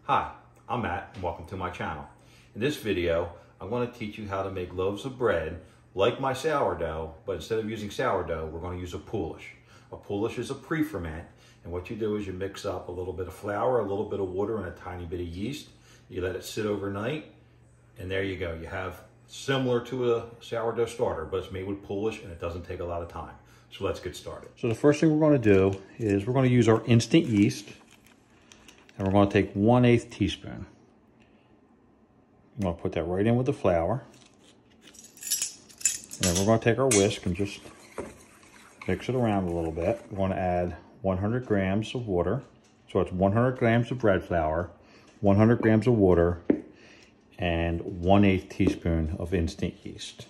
Hi, I'm Matt and welcome to my channel. In this video, I'm going to teach you how to make loaves of bread like my sourdough, but instead of using sourdough, we're going to use a Poolish. A Poolish is a pre-ferment, and what you do is you mix up a little bit of flour, a little bit of water, and a tiny bit of yeast. You let it sit overnight, and there you go. You have similar to a sourdough starter, but it's made with Poolish and it doesn't take a lot of time. So let's get started. So the first thing we're going to do is we're going to use our instant yeast. And we're going to take 1/8 teaspoon. I'm going to put that right in with the flour. And then we're going to take our whisk and just mix it around a little bit. We're going to add 100 grams of water. So it's 100 grams of bread flour, 100 grams of water, and 1/8 teaspoon of instant yeast.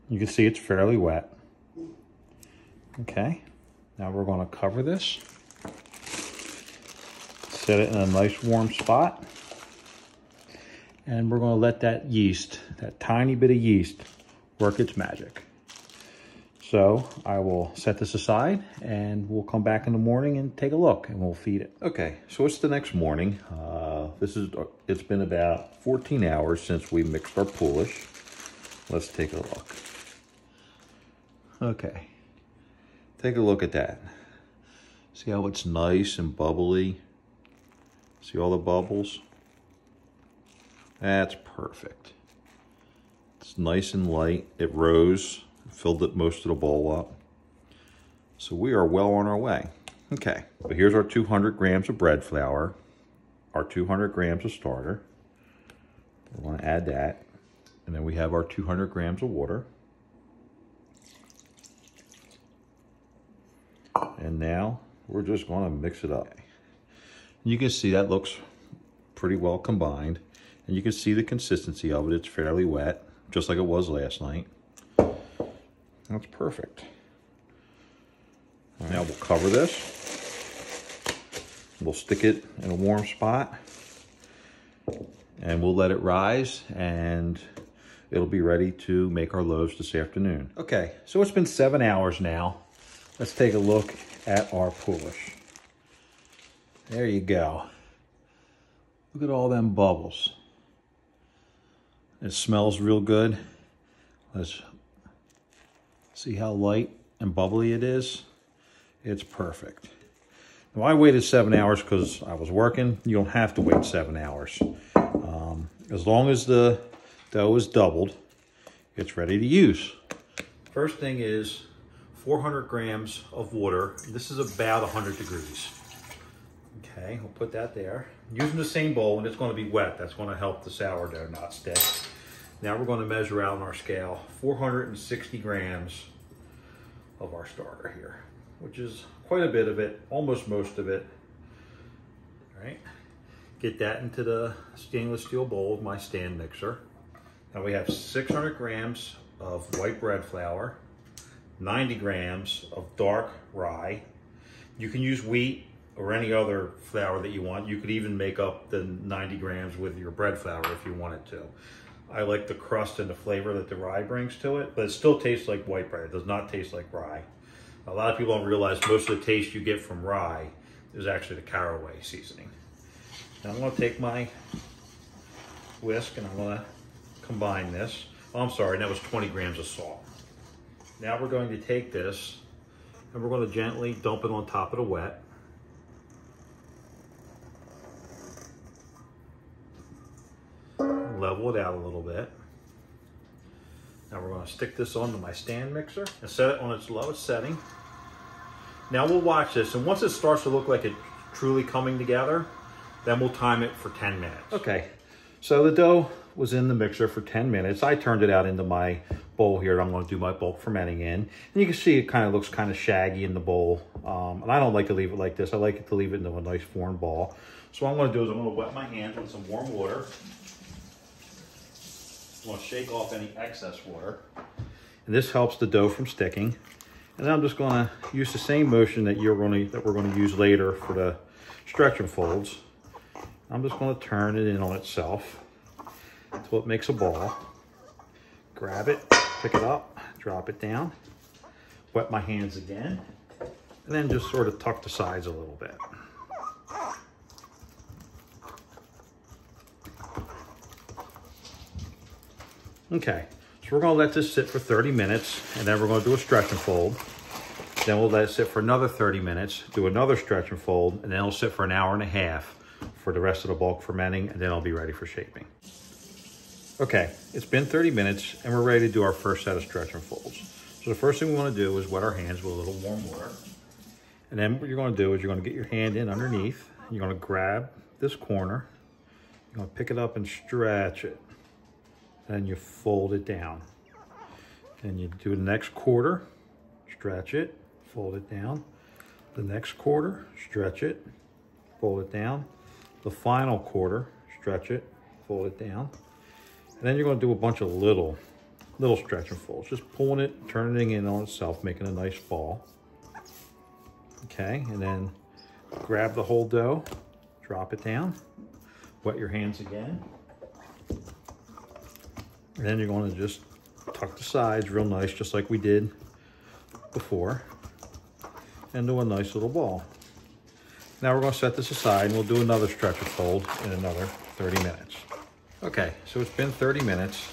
You can see it's fairly wet. Okay, now we're going to cover this. Set it in a nice warm spot. And we're going to let that yeast, that tiny bit of yeast, work its magic. So I will set this aside and we'll come back in the morning and take a look and we'll feed it. Okay, so it's the next morning. It's been about 14 hours since we mixed our Poolish. Let's take a look. Okay, take a look at that. See how it's nice and bubbly? See all the bubbles? That's perfect. It's nice and light. It rose, filled it most of the bowl up. So we are well on our way. Okay, but here's our 200 grams of bread flour, our 200 grams of starter. We want to add that. And then we have our 200 grams of water. And now we're just going to mix it up. You can see that looks pretty well combined. And you can see the consistency of it. It's fairly wet, just like it was last night. That's perfect. Now we'll cover this. We'll stick it in a warm spot. And we'll let it rise. And it'll be ready to make our loaves this afternoon. Okay, so it's been 7 hours now. Let's take a look at our Poolish. There you go. Look at all them bubbles. It smells real good. Let's see how light and bubbly it is. It's perfect. Now I waited 7 hours because I was working. You don't have to wait 7 hours. As long as the dough is doubled, it's ready to use. First thing is 400 grams of water. This is about 100 degrees. Okay, we'll put that there. Using the same bowl, and it's going to be wet. That's going to help the sourdough not stick. Now we're going to measure out on our scale 460 grams of our starter here, which is quite a bit of it, almost most of it. All right, get that into the stainless steel bowl with my stand mixer. Now we have 600 grams of white bread flour, 90 grams of dark rye. You can use wheat or any other flour that you want. You could even make up the 90 grams with your bread flour if you wanted to. I like the crust and the flavor that the rye brings to it, but it still tastes like white bread. It does not taste like rye. A lot of people don't realize most of the taste you get from rye is actually the caraway seasoning. Now I'm going to take my whisk and I'm going to combine this. Oh, I'm sorry, that was 20 grams of salt. Now we're going to take this and we're going to gently dump it on top of the wet. Level it out a little bit. Now we're going to stick this onto my stand mixer and set it on its lowest setting. Now we'll watch this, and once it starts to look like it's truly coming together, then we'll time it for 10 minutes. Okay, so the dough was in the mixer for 10 minutes. I turned it out into my bowl here that I'm going to do my bulk fermenting in. And you can see it kind of looks kind of shaggy in the bowl. And I don't like to leave it like this. I like it to leave it into a nice formed ball. So what I'm going to do is I'm going to wet my hands with some warm water. I'm going to shake off any excess water. And this helps the dough from sticking. And then I'm just going to use the same motion that we're going to use later for the stretch and folds. I'm just going to turn it in on itself until it makes a ball. Grab it, pick it up, drop it down, wet my hands again, and then just sort of tuck the sides a little bit. Okay, so we're gonna let this sit for 30 minutes and then we're gonna do a stretch and fold. Then we'll let it sit for another 30 minutes, do another stretch and fold, and then it'll sit for an hour and a half for the rest of the bulk fermenting, and then it'll be ready for shaping. Okay, it's been 30 minutes and we're ready to do our first set of stretch and folds. So the first thing we wanna do is wet our hands with a little warm water. And then what you're gonna do is you're gonna get your hand in underneath, you're gonna grab this corner, you're gonna pick it up and stretch it. Then you fold it down. Then you do the next quarter, stretch it, fold it down. The next quarter, stretch it, fold it down. The final quarter, stretch it, fold it down. And then you're gonna do a bunch of little stretch and folds, just pulling it, turning it in on itself, making a nice ball. Okay, and then grab the whole dough, drop it down, wet your hands again. And then you're going to just tuck the sides real nice, just like we did before, and do a nice little ball. Now we're going to set this aside and we'll do another stretch and fold in another 30 minutes. Okay, so it's been 30 minutes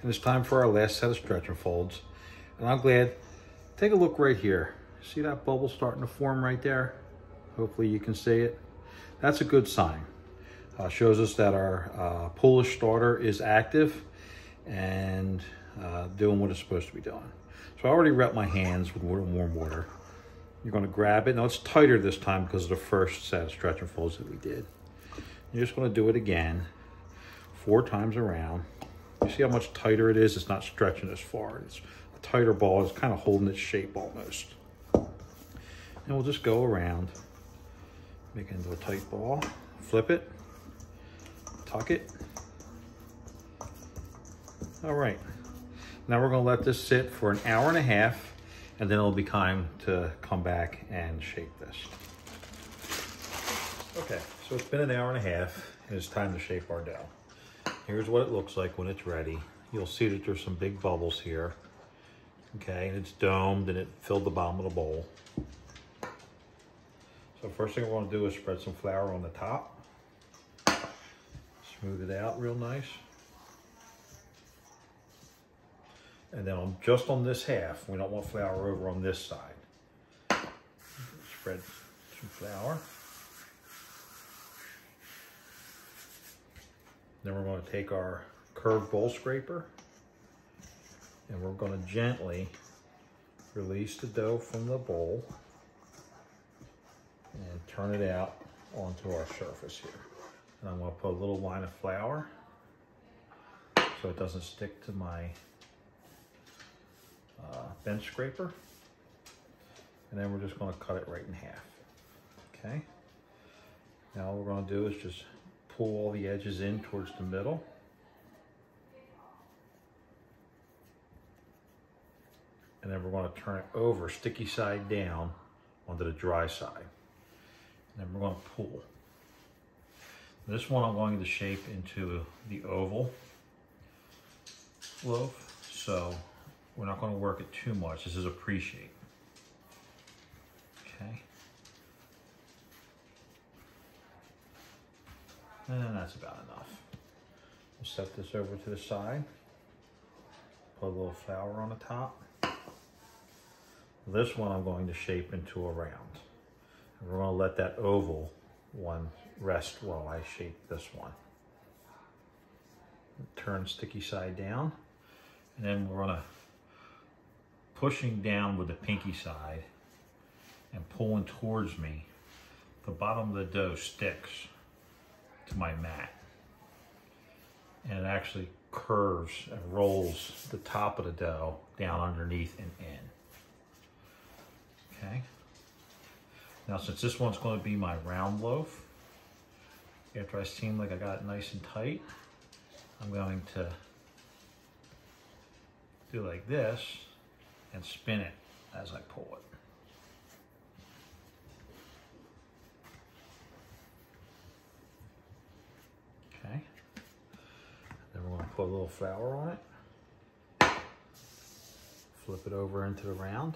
and it's time for our last set of stretch and folds. And I'm glad, take a look right here. See that bubble starting to form right there? Hopefully you can see it. That's a good sign. Shows us that our Polish starter is active and doing what it's supposed to be doing. So I already wet my hands with warm water. You're going to grab it. Now it's tighter this time because of the first set of stretch and folds that we did. You're just going to do it again 4 times around. You see how much tighter it is? It's not stretching as far. It's a tighter ball. It's kind of holding its shape almost. And we'll just go around, make it into a tight ball, flip it, tuck it. All right, now we're gonna let this sit for an hour and a half, and then it'll be time to come back and shape this. Okay, so it's been an hour and a half, and it's time to shape our dough. Here's what it looks like when it's ready. You'll see that there's some big bubbles here. Okay, and it's domed, and it filled the bottom of the bowl. So first thing we're gonna do is spread some flour on the top. Smooth it out real nice. And then just on this half, we don't want flour over on this side. Spread some flour. Then we're going to take our curved bowl scraper and we're going to gently release the dough from the bowl and turn it out onto our surface here. And I'm going to put a little line of flour so it doesn't stick to my bench scraper. And then we're just going to cut it right in half. Okay. Now all we're going to do is just pull all the edges in towards the middle. And then we're going to turn it over, sticky side down, onto the dry side. And then we're going to pull. This one I'm going to shape into the oval loaf, so we're not going to work it too much. This is a pre-shape. Okay. And that's about enough. We'll set this over to the side. Put a little flour on the top. This one I'm going to shape into a round. And we're going to let that oval one rest while I shape this one. Turn sticky side down. And then we're going to pushing down with the pinky side and pulling towards me. The bottom of the dough sticks to my mat. And it actually curves and rolls the top of the dough down underneath and in. Okay. Now since this one's going to be my round loaf, after I seem like I got it nice and tight, I'm going to do like this and spin it as I pull it. Okay. Then we're going to put a little flour on it. Flip it over into the round.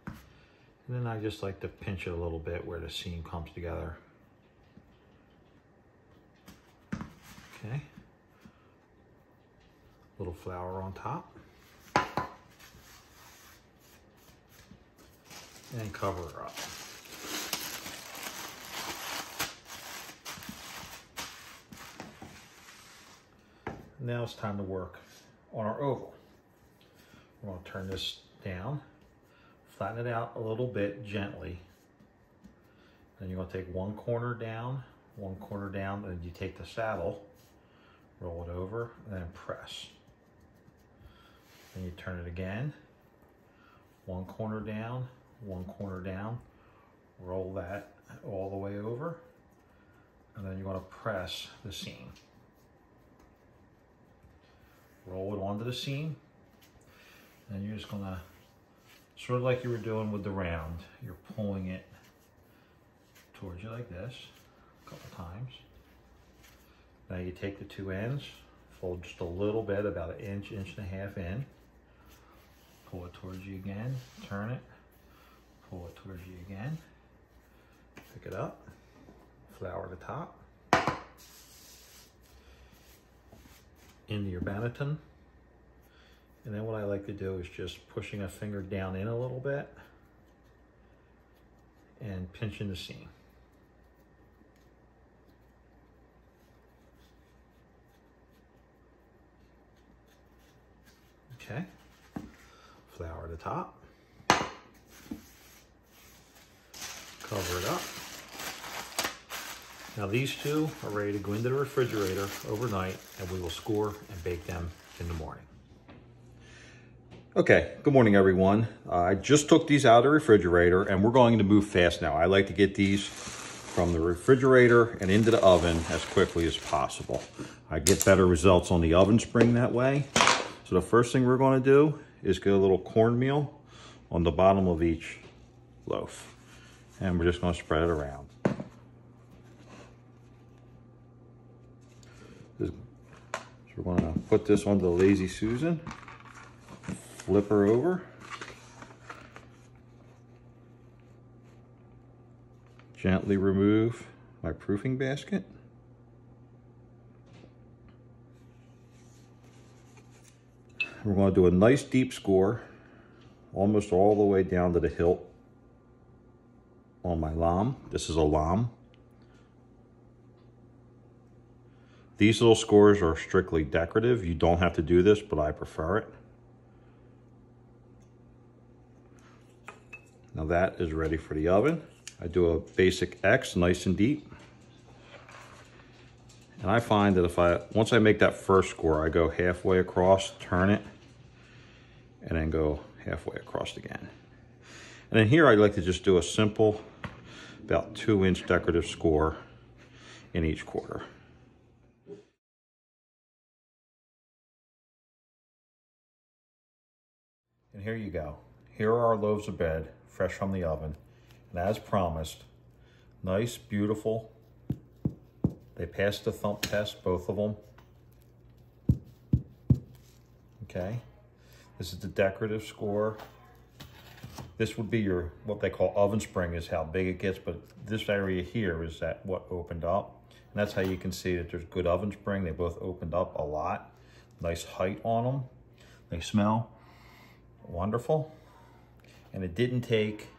And then I just like to pinch it a little bit where the seam comes together. Okay. Little flour on top. And cover her up. Now it's time to work on our oval. We're going to turn this down, flatten it out a little bit gently. Then you're going to take one corner down, and you take the saddle, roll it over, and then press. Then you turn it again, one corner down, roll that all the way over, and then you're going to press the seam. Roll it onto the seam, and you're just going to, sort of like you were doing with the round, you're pulling it towards you like this a couple times. Now you take the two ends, fold just a little bit, about an inch, inch and a half in, pull it towards you again, turn it, pull it towards you again, pick it up, flour the top, into your banneton. And then what I like to do is just pushing a finger down in a little bit and pinching the seam. Okay, flour the top, cover it up. Now these two are ready to go into the refrigerator overnight, and we will score and bake them in the morning. Okay, good morning everyone. I just took these out of the refrigerator and we're going to move fast now. I like to get these from the refrigerator and into the oven as quickly as possible. I get better results on the oven spring that way. So the first thing we're going to do is get a little cornmeal on the bottom of each loaf. And we're just going to spread it around. So we're going to put this onto the Lazy Susan, flip her over, gently remove my proofing basket. We're going to do a nice deep score, almost all the way down to the hilt on my lamb. This is a lamb. These little scores are strictly decorative. You don't have to do this, but I prefer it. Now that is ready for the oven. I do a basic X, nice and deep. And I find that once I make that first score, I go halfway across, turn it, and then go halfway across again. And then here I like to just do a simple, about 2-inch decorative score in each quarter. And here you go. Here are our loaves of bread, fresh from the oven. And as promised, nice, beautiful. They passed the thump test, both of them. Okay. This is the decorative score. This would be your, what they call oven spring, is how big it gets, but this area here is that what opened up. And that's how you can see that there's good oven spring. They both opened up a lot. Nice height on them. They smell wonderful. And it didn't take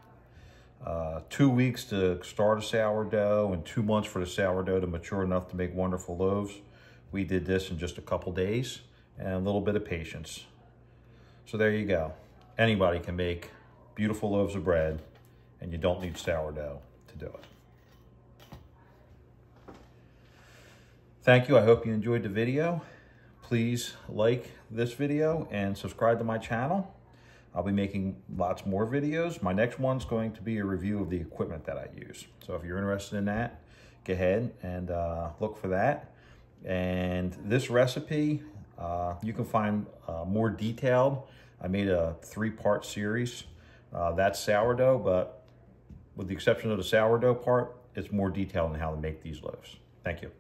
2 weeks to start a sourdough and 2 months for the sourdough to mature enough to make wonderful loaves. We did this in just a couple days and a little bit of patience. So there you go. Anybody can make beautiful loaves of bread, and you don't need sourdough to do it. Thank you. I hope you enjoyed the video. Please like this video and subscribe to my channel. I'll be making lots more videos. My next one's going to be a review of the equipment that I use. So if you're interested in that, go ahead and look for that. And this recipe, you can find more detailed. I made a 3-part series. That's sourdough, but with the exception of the sourdough part, it's more detailed on how to make these loaves. Thank you.